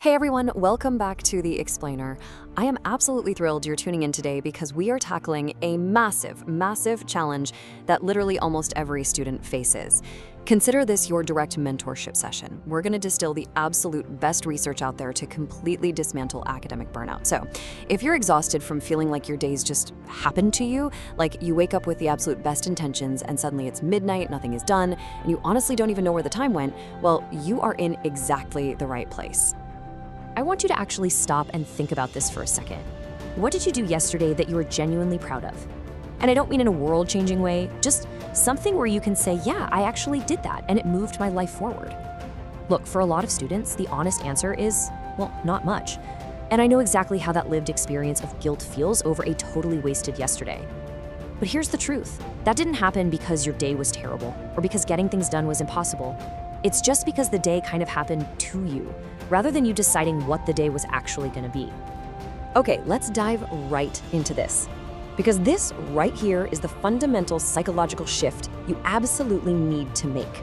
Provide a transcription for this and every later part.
Hey everyone, welcome back to The Explainer. I am absolutely thrilled you're tuning in today because we are tackling a massive challenge that literally almost every student faces. Consider this your direct mentorship session. We're going to distill the absolute best research out there to completely dismantle academic burnout. So, if you're exhausted from feeling like your days just happen to you, like you wake up with the absolute best intentions and suddenly it's midnight, nothing is done, and you honestly don't even know where the time went, well, you are in exactly the right place. I want you to actually stop and think about this for a second. What did you do yesterday that you were genuinely proud of? And I don't mean in a world-changing way, just something where you can say, yeah, I actually did that and it moved my life forward. Look, for a lot of students, the honest answer is, well, not much. And I know exactly how that lived experience of guilt feels over a totally wasted yesterday. But here's the truth. That didn't happen because your day was terrible or because getting things done was impossible. It's just because the day kind of happened to you, rather than you deciding what the day was actually going to be. Okay, let's dive right into this. Because this right here is the fundamental psychological shift you absolutely need to make.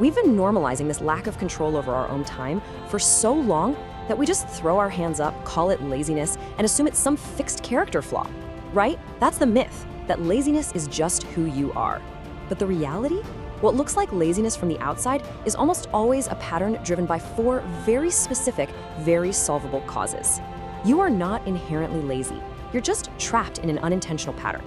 We've been normalizing this lack of control over our own time for so long that we just throw our hands up, call it laziness, and assume it's some fixed character flaw, right? That's the myth, that laziness is just who you are. But the reality? What looks like laziness from the outside is almost always a pattern driven by four very specific, very solvable causes. You are not inherently lazy. You're just trapped in an unintentional pattern.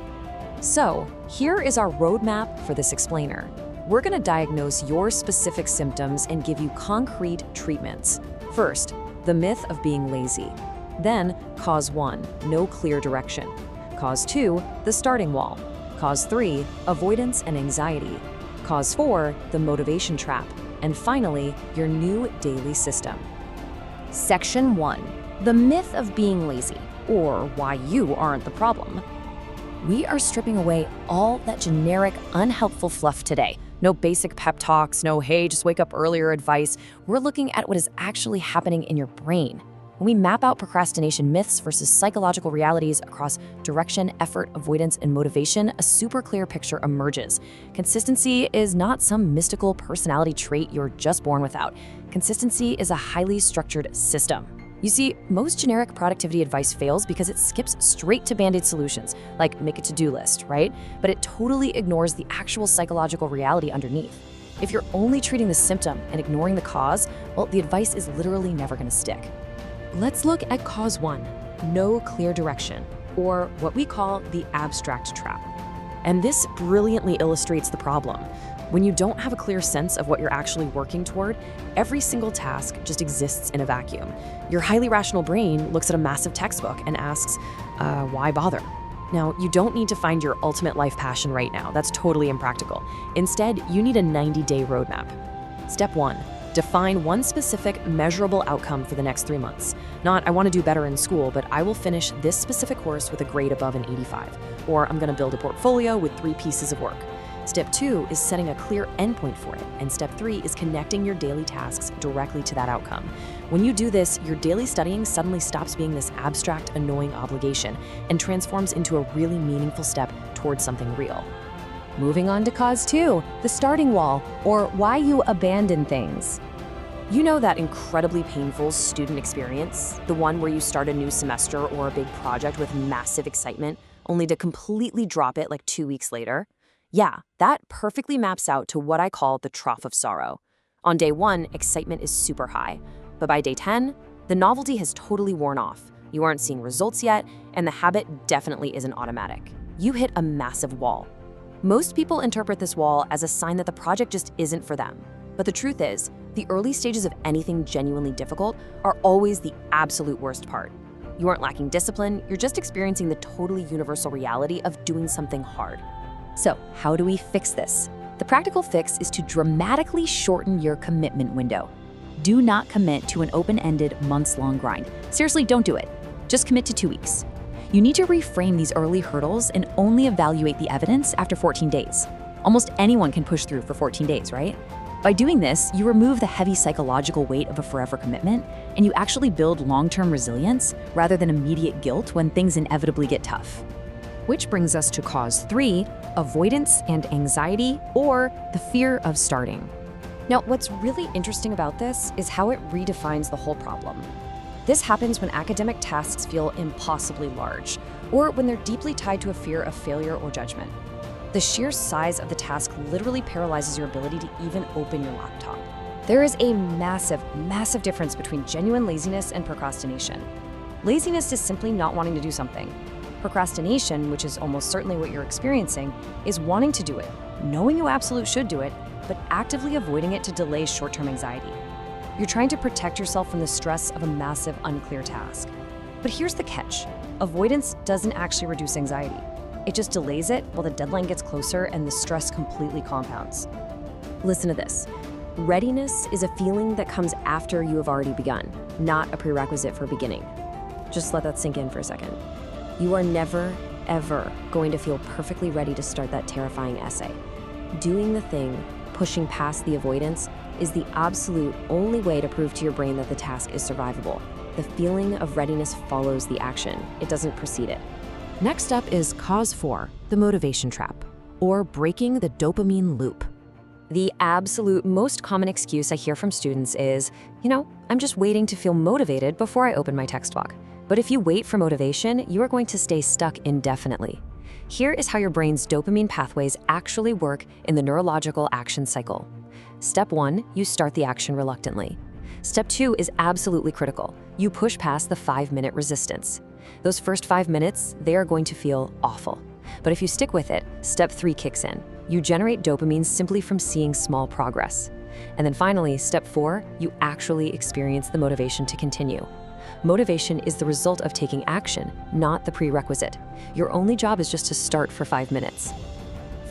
So, here is our roadmap for this explainer. We're going to diagnose your specific symptoms and give you concrete treatments. First, the myth of being lazy. Then, cause 1, no clear direction. Cause 2, the starting wall. Cause 3, avoidance and anxiety. Cause 4, the motivation trap. And finally, your new daily system. Section 1, the myth of being lazy, or why you aren't the problem. We are stripping away all that generic, unhelpful fluff today. No basic pep talks, no hey, just wake up earlier advice. We're looking at what is actually happening in your brain. When we map out procrastination myths versus psychological realities across direction, effort, avoidance, and motivation, a super clear picture emerges. Consistency is not some mystical personality trait you're just born without. Consistency is a highly structured system. You see, most generic productivity advice fails because it skips straight to band-aid solutions, like make a to-do list, right? But it totally ignores the actual psychological reality underneath. If you're only treating the symptom and ignoring the cause, well, the advice is literally never going to stick. Let's look at cause 1, no clear direction, or what we call the abstract trap. And this brilliantly illustrates the problem. When you don't have a clear sense of what you're actually working toward, every single task just exists in a vacuum. Your highly rational brain looks at a massive textbook and asks, why bother? Now, you don't need to find your ultimate life passion right now. That's totally impractical. Instead, you need a 90-day roadmap. Step 1. Define one specific, measurable outcome for the next 3 months. Not, I want to do better in school, but I will finish this specific course with a grade above an 85. Or I'm going to build a portfolio with 3 pieces of work. Step 2 is setting a clear endpoint for it. And step 3 is connecting your daily tasks directly to that outcome. When you do this, your daily studying suddenly stops being this abstract, annoying obligation and transforms into a really meaningful step towards something real. Moving on to cause 2, the starting wall, or why you abandon things. You know that incredibly painful student experience, the one where you start a new semester or a big project with massive excitement, only to completely drop it like 2 weeks later? Yeah, that perfectly maps out to what I call the trough of sorrow. On day 1, excitement is super high, but by day 10, the novelty has totally worn off. You aren't seeing results yet, and the habit definitely isn't automatic. You hit a massive wall. Most people interpret this wall as a sign that the project just isn't for them. But the truth is, the early stages of anything genuinely difficult are always the absolute worst part. You aren't lacking discipline, you're just experiencing the totally universal reality of doing something hard. So, how do we fix this? The practical fix is to dramatically shorten your commitment window. Do not commit to an open-ended, months-long grind. Seriously, don't do it. Just commit to 2 weeks. You need to reframe these early hurdles and only evaluate the evidence after 14 days. Almost anyone can push through for 14 days, right? By doing this, you remove the heavy psychological weight of a forever commitment, and you actually build long-term resilience rather than immediate guilt when things inevitably get tough. Which brings us to cause 3, avoidance and anxiety, or the fear of starting. Now, what's really interesting about this is how it redefines the whole problem. This happens when academic tasks feel impossibly large, or when they're deeply tied to a fear of failure or judgment. The sheer size of the task literally paralyzes your ability to even open your laptop. There is a massive, massive difference between genuine laziness and procrastination. Laziness is simply not wanting to do something. Procrastination, which is almost certainly what you're experiencing, is wanting to do it, knowing you absolutely should do it, but actively avoiding it to delay short-term anxiety. You're trying to protect yourself from the stress of a massive, unclear task. But here's the catch. Avoidance doesn't actually reduce anxiety. It just delays it while the deadline gets closer and the stress completely compounds. Listen to this. Readiness is a feeling that comes after you have already begun, not a prerequisite for beginning. Just let that sink in for a second. You are never, ever going to feel perfectly ready to start that terrifying essay. Doing the thing, pushing past the avoidance, is the absolute only way to prove to your brain that the task is survivable. The feeling of readiness follows the action. It doesn't precede it. Next up is cause 4, the motivation trap, or breaking the dopamine loop. The absolute most common excuse I hear from students is, I'm just waiting to feel motivated before I open my textbook. But if you wait for motivation, you are going to stay stuck indefinitely. Here is how your brain's dopamine pathways actually work in the neurological action cycle. Step 1, you start the action reluctantly. Step 2 is absolutely critical. You push past the 5-minute resistance. Those first 5 minutes, they are going to feel awful. But if you stick with it, step 3 kicks in. You generate dopamine simply from seeing small progress. And then finally, step 4, you actually experience the motivation to continue. Motivation is the result of taking action, not the prerequisite. Your only job is just to start for 5 minutes.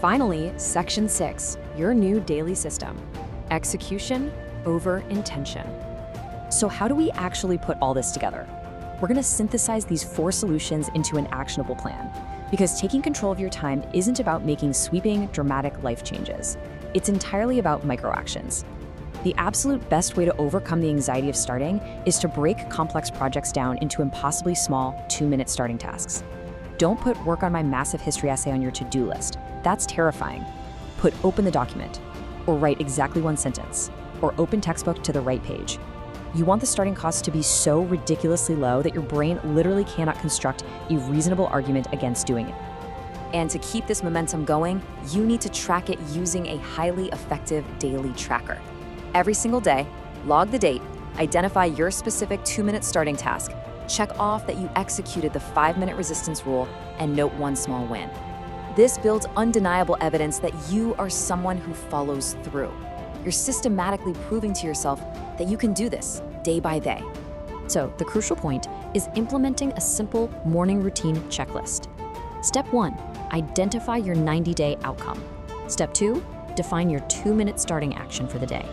Finally, section 6, your new daily system. Execution over intention. So how do we actually put all this together? We're going to synthesize these 4 solutions into an actionable plan. Because taking control of your time isn't about making sweeping, dramatic life changes. It's entirely about microactions. The absolute best way to overcome the anxiety of starting is to break complex projects down into impossibly small 2-minute starting tasks. Don't put work on my massive history essay on your to-do list. That's terrifying. Put open the document, or write exactly 1 sentence, or open textbook to the right page. You want the starting cost to be so ridiculously low that your brain literally cannot construct a reasonable argument against doing it. And to keep this momentum going, you need to track it using a highly effective daily tracker. Every single day, log the date, identify your specific 2-minute starting task, check off that you executed the 5-minute resistance rule, and note 1 small win. This builds undeniable evidence that you are someone who follows through. You're systematically proving to yourself that you can do this day by day. So the crucial point is implementing a simple morning routine checklist. Step 1, identify your 90-day outcome. Step 2, define your 2-minute starting action for the day.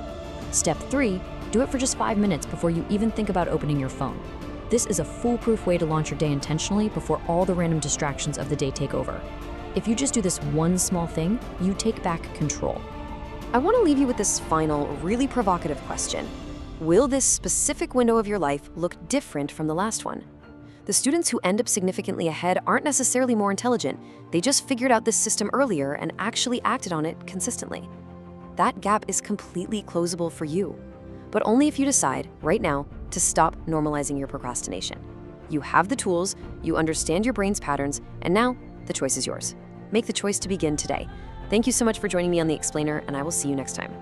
Step 3, do it for just 5 minutes before you even think about opening your phone. This is a foolproof way to launch your day intentionally before all the random distractions of the day take over. If you just do this one small thing, you take back control. I want to leave you with this final, really provocative question. Will this specific window of your life look different from the last one? The students who end up significantly ahead aren't necessarily more intelligent. They just figured out this system earlier and actually acted on it consistently. That gap is completely closable for you, but only if you decide right now to stop normalizing your procrastination. You have the tools, you understand your brain's patterns, and now the choice is yours. Make the choice to begin today. Thank you so much for joining me on The Explainer, and I will see you next time.